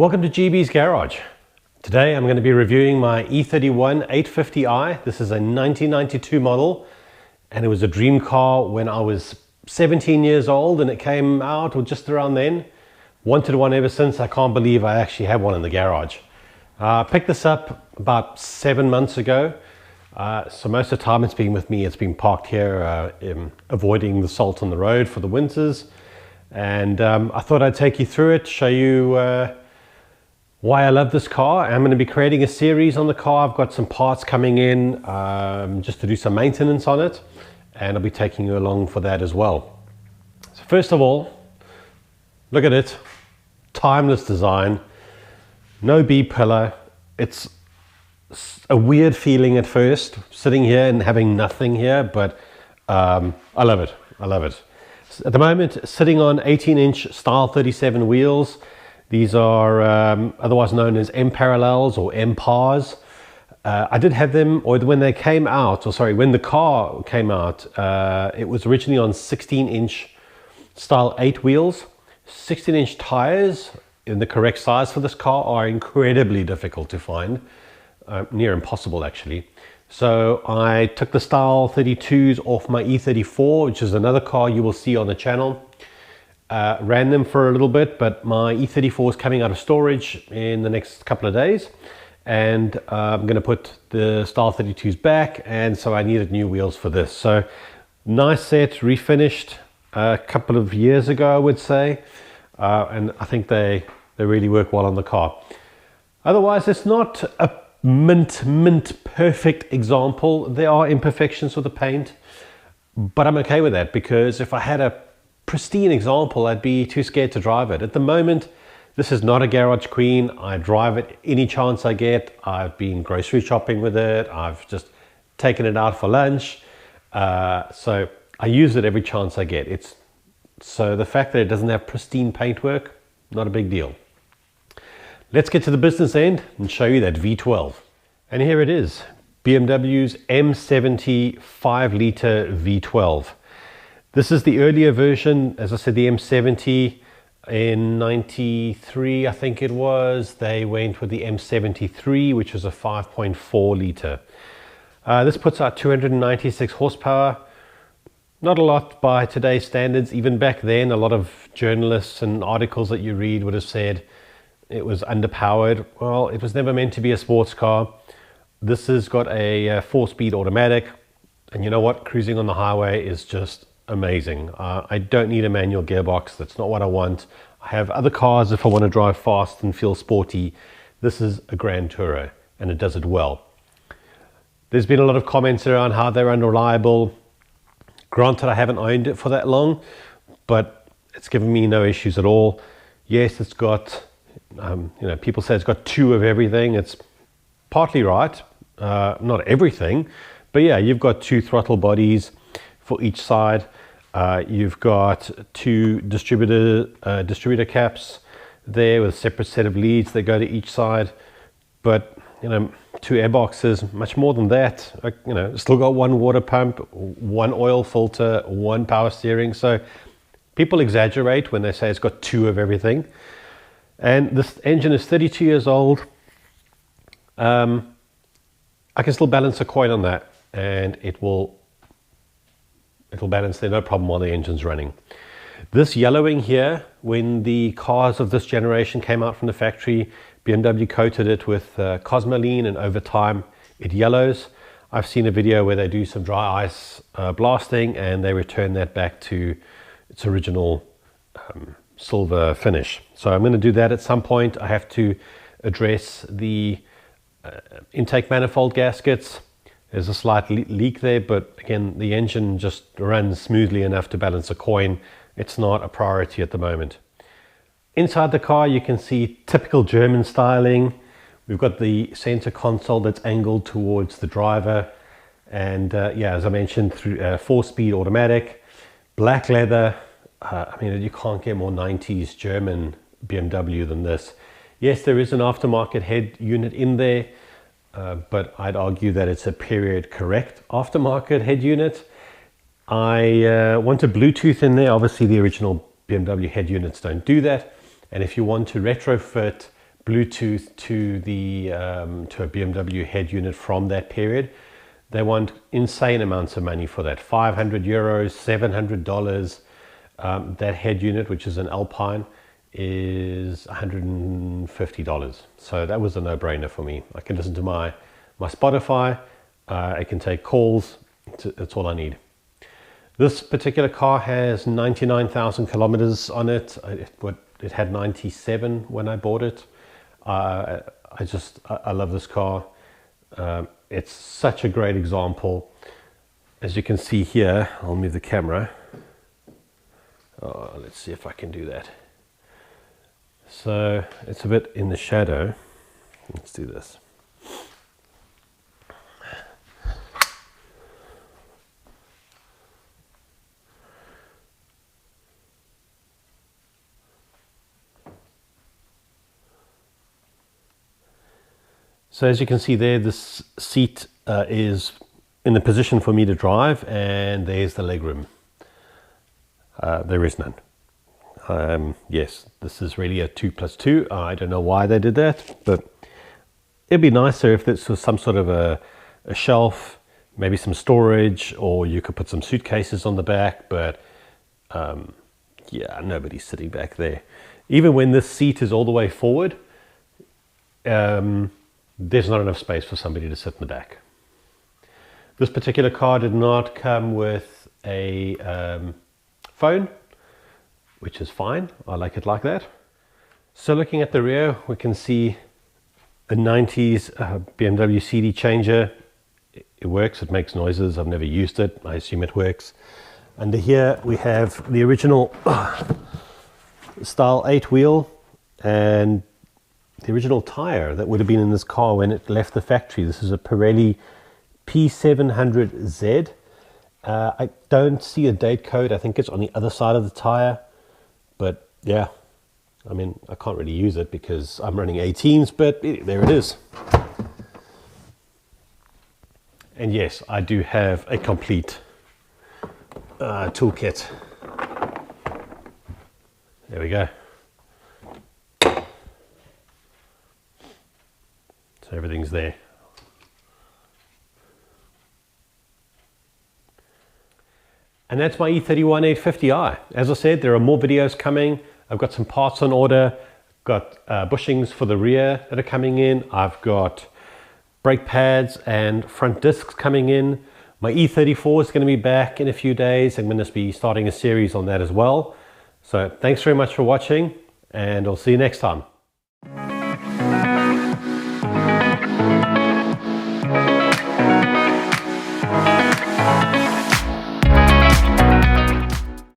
Welcome to GB's Garage. Today I'm going to be reviewing my E31 850i. This is a 1992 model and it was a dream car when I was 17 years old and it came out, or just around then. Wanted one ever since. I can't believe I actually have one in the garage. I picked this up about 7 months ago. So most of the time it's been with me. It's been parked here, avoiding the salt on the road for the winters. And I thought I'd take you through it, show you why I love this car. I'm going to be creating a series on the car. I've got some parts coming in just to do some maintenance on it, and I'll be taking you along for that as well. So first of all, look at it. Timeless design, no B-pillar. It's a weird feeling at first, sitting here and having nothing here, but I love it. I love it. At the moment, sitting on 18-inch style 37 wheels. These are otherwise known as M parallels or M pars. I did have them, or when they came out, or sorry, when the car came out, it was originally on 16-inch style 8 wheels. 16-inch tires in the correct size for this car are incredibly difficult to find, near impossible actually. So I took the style 32s off my E34, which is another car you will see on the channel. Ran them for a little bit, but my E34 is coming out of storage in the next couple of days, and I'm going to put the style 32s back, and so I needed new wheels for this. So nice set, refinished a couple of years ago, I would say, and I think they really work well on the car. Otherwise, it's not a mint perfect example. There are imperfections with the paint, but I'm okay with that, because if I had a pristine example, I'd be too scared to drive it. At the moment, this is not a garage queen. I drive it any chance I get. I've been grocery shopping with it. I've just taken it out for lunch. So I use it every chance I get. So the fact that it doesn't have pristine paintwork, not a big deal. Let's get to the business end and show you that V12. And here it is, BMW's M70 5-litre V12. This is the earlier version. As I said, the M70 in 93, I think it was, they went with the M73, which was a 5.4 litre. This puts out 296 horsepower. Not a lot by today's standards. Even back then, a lot of journalists and articles that you read would have said it was underpowered. Well, it was never meant to be a sports car. This has got a 4-speed automatic, and you know what? Cruising on the highway is just amazing. I don't need a manual gearbox. That's not what I want. I have other cars if I want to drive fast and feel sporty. This is a Grand Tourer, and it does it well. There's been a lot of comments around how they're unreliable. Granted, I haven't owned it for that long, but it's given me no issues at all. Yes, it's got, people say it's got 2 of everything. It's partly right, not everything, but yeah, you've got 2 throttle bodies for each side. You've got 2 distributor caps there with a separate set of leads that go to each side, but 2 airboxes, much more than that. Still got 1 water pump, 1 oil filter, 1 power steering. So people exaggerate when they say it's got 2 of everything. And this engine is 32 years old. I can still balance a coin on that, and it'll balance there, no problem, while the engine's running. This yellowing here, when the cars of this generation came out from the factory, BMW coated it with Cosmoline, and over time it yellows. I've seen a video where they do some dry ice blasting, and they return that back to its original silver finish. So I'm going to do that at some point. I have to address the intake manifold gaskets. There's a slight leak there, but again, the engine just runs smoothly enough to balance a coin. It's not a priority at the moment. Inside the car, you can see typical German styling. We've got the center console that's angled towards the driver. And yeah, as I mentioned, through 4-speed automatic, black leather. You can't get more 90s German BMW than this. Yes, there is an aftermarket head unit in there, but I'd argue that it's a period correct aftermarket head unit. I wanted Bluetooth in there. Obviously the original BMW head units don't do that. And if you want to retrofit Bluetooth to the to a BMW head unit from that period. They want insane amounts of money for that. 500 euros, $700. That head unit, which is an Alpine, is $150. So that was a no-brainer for me. I can listen to my Spotify. I can take calls. That's all I need. This particular car has 99,000 kilometers on it. It had 97 when I bought it. I love this car. It's such a great example. As you can see here, I'll move the camera. Let's see if I can do that. So it's a bit in the shadow. Let's do this. So as you can see there, this seat is in the position for me to drive, and there's the legroom. There is none. Yes, this is really a 2+2. I don't know why they did that, but it'd be nicer if this was some sort of a shelf, maybe some storage, or you could put some suitcases on the back, but yeah, nobody's sitting back there. Even when this seat is all the way forward, there's not enough space for somebody to sit in the back. This particular car did not come with a phone, which is fine. I like it like that. So looking at the rear, we can see a 90s BMW CD changer. It works, it makes noises. I've never used it. I assume it works. Under here we have the original style 8 wheel and the original tire that would have been in this car when it left the factory. This is a Pirelli P700Z. I don't see a date code. I think it's on the other side of the tire, but yeah, I mean, I can't really use it because I'm running 18s, but there it is. And yes, I do have a complete toolkit. There we go. So everything's there. And that's my E31 850i. As I said, there are more videos coming. I've got some parts on order. Got bushings for the rear that are coming in. I've got brake pads and front discs coming in. My E34 is going to be back in a few days. I'm going to be starting a series on that as well. So thanks very much for watching, and I'll see you next time.